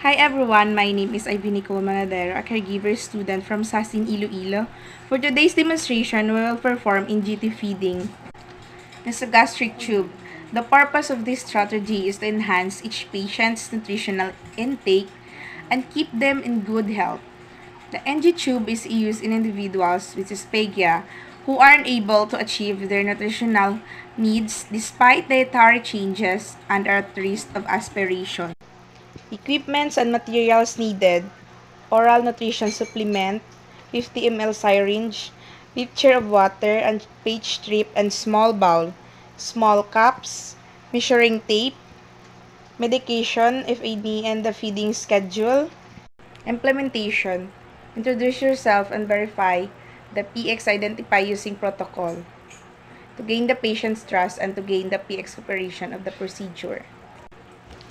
Hi everyone, my name is Ivy Nicole Manadero, a caregiver student from Sasin, Iloilo. For today's demonstration, we will perform NGT feeding. Nasogastric tube. The purpose of this strategy is to enhance each patient's nutritional intake and keep them in good health. The NG tube is used in individuals with dysphagia who aren't able to achieve their nutritional needs despite dietary changes and are at risk of aspiration. Equipments and materials needed: oral nutrition supplement, 50 ml syringe, pitcher of water and page strip and small bowl, small cups, measuring tape, medication if any, and the feeding schedule. Implementation: introduce yourself and verify the PX identify using protocol to gain the patient's trust and to gain the PX operation of the procedure.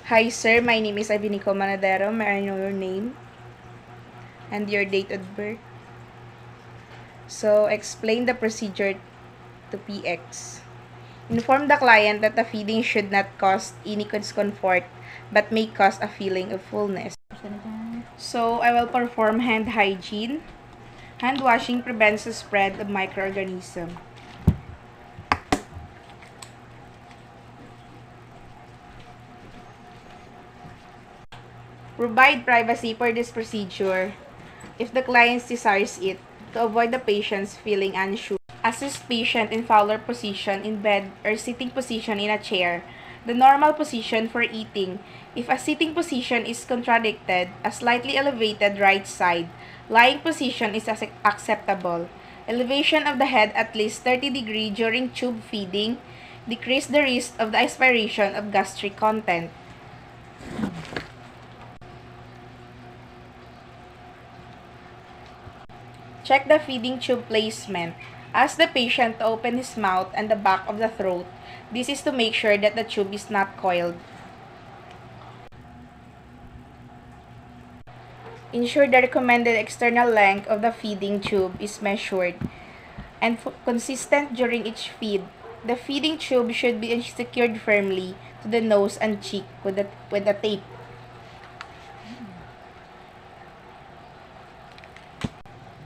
Hi sir, my name is Ivy Nicole Manadero. May I know your name and your date of birth? So, explain the procedure to PX. Inform the client that the feeding should not cause any discomfort but may cause a feeling of fullness. So, I will perform hand hygiene. Hand washing prevents the spread of microorganisms. Provide privacy for this procedure if the client desires it to avoid the patient's feeling unsure. Assist patient in fowler position in bed or sitting position in a chair. The normal position for eating. If a sitting position is contradicted, a slightly elevated right side. Lying position is acceptable. Elevation of the head at least 30 degrees during tube feeding. Decrease the risk of the aspiration of gastric content. Check the feeding tube placement. Ask the patient to open his mouth and the back of the throat. This is to make sure that the tube is not coiled. Ensure the recommended external length of the feeding tube is measured and consistent during each feed. The feeding tube should be secured firmly to the nose and cheek with a tape.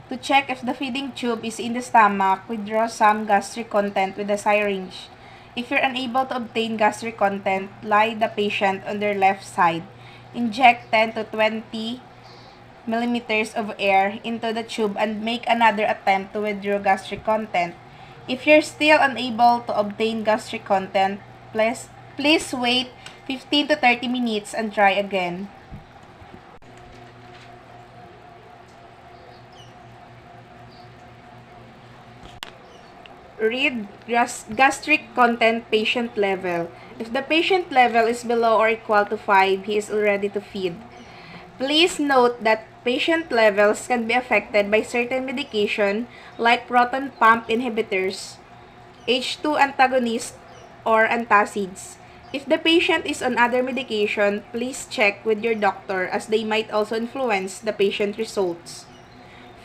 To check if the feeding tube is in the stomach, withdraw some gastric content with a syringe. If you're unable to obtain gastric content, lie the patient on their left side. Inject 10 to 20 millimeters of air into the tube and make another attempt to withdraw gastric content. If you're still unable to obtain gastric content, please wait 15 to 30 minutes and try again. Read gastric content patient level. If the patient level is below or equal to 5, he is ready to feed. Please note that patient levels can be affected by certain medication like proton pump inhibitors, H2 antagonists, or antacids. If the patient is on other medication, please check with your doctor as they might also influence the patient results.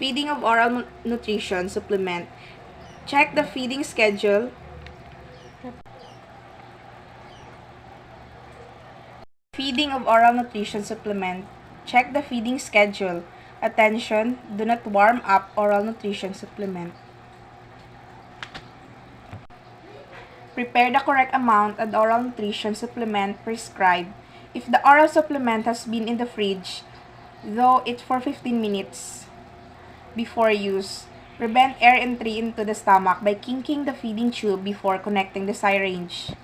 Feeding of oral nutrition supplement. Check the feeding schedule. Feeding of oral nutrition supplement. Check the feeding schedule. Attention, do not warm up oral nutrition supplement. Prepare the correct amount of oral nutrition supplement prescribed. If the oral supplement has been in the fridge, though it for 15 minutes before use, prevent air entry into the stomach by kinking the feeding tube before connecting the syringe.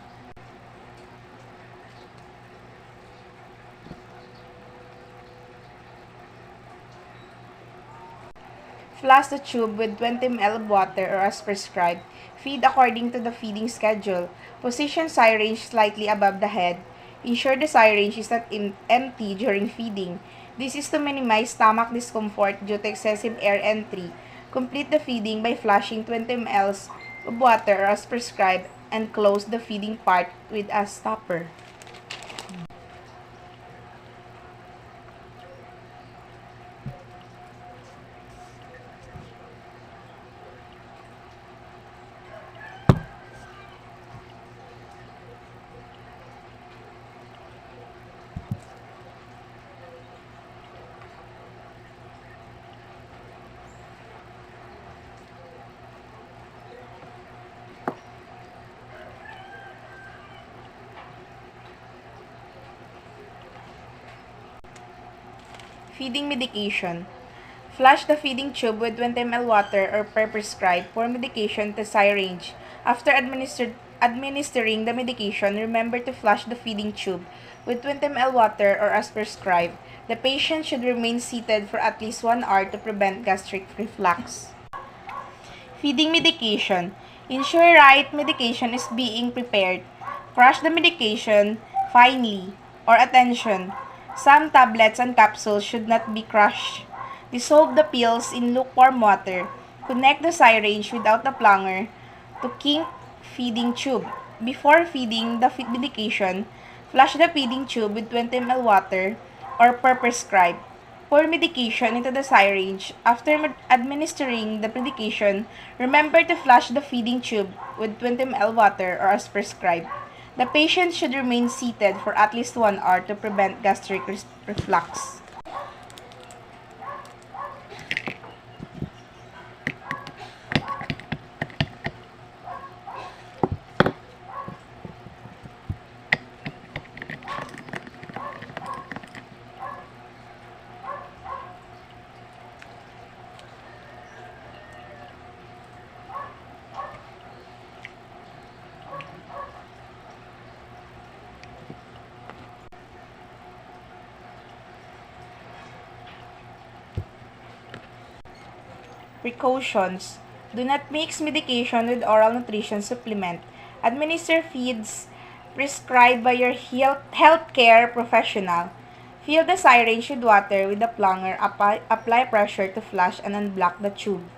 Flush the tube with 20 ml of water or as prescribed. Feed according to the feeding schedule. Position syringe slightly above the head. Ensure the syringe is not empty during feeding. This is to minimize stomach discomfort due to excessive air entry. Complete the feeding by flushing 20 ml of water or as prescribed and close the feeding part with a stopper. Feeding medication. Flush the feeding tube with 20 ml water or per prescribed. Pour medication to syringe. After administering the medication, remember to flush the feeding tube with 20 ml water or as prescribed. The patient should remain seated for at least 1 hour to prevent gastric reflux. Feeding medication. Ensure right medication is being prepared. Crush the medication finely, or attention. Some tablets and capsules should not be crushed. Dissolve the pills in lukewarm water. Connect the syringe without the plunger to kink feeding tube. Before feeding the medication, flush the feeding tube with 20 ml water or per prescribed. Pour medication into the syringe. After administering the medication, remember to flush the feeding tube with 20 ml water or as prescribed. The patient should remain seated for at least 1 hour to prevent gastric reflux. Precautions. Do not mix medication with oral nutrition supplement. Administer feeds prescribed by your healthcare professional. Fill the syringe with water with a plunger. Apply pressure to flush and unblock the tube.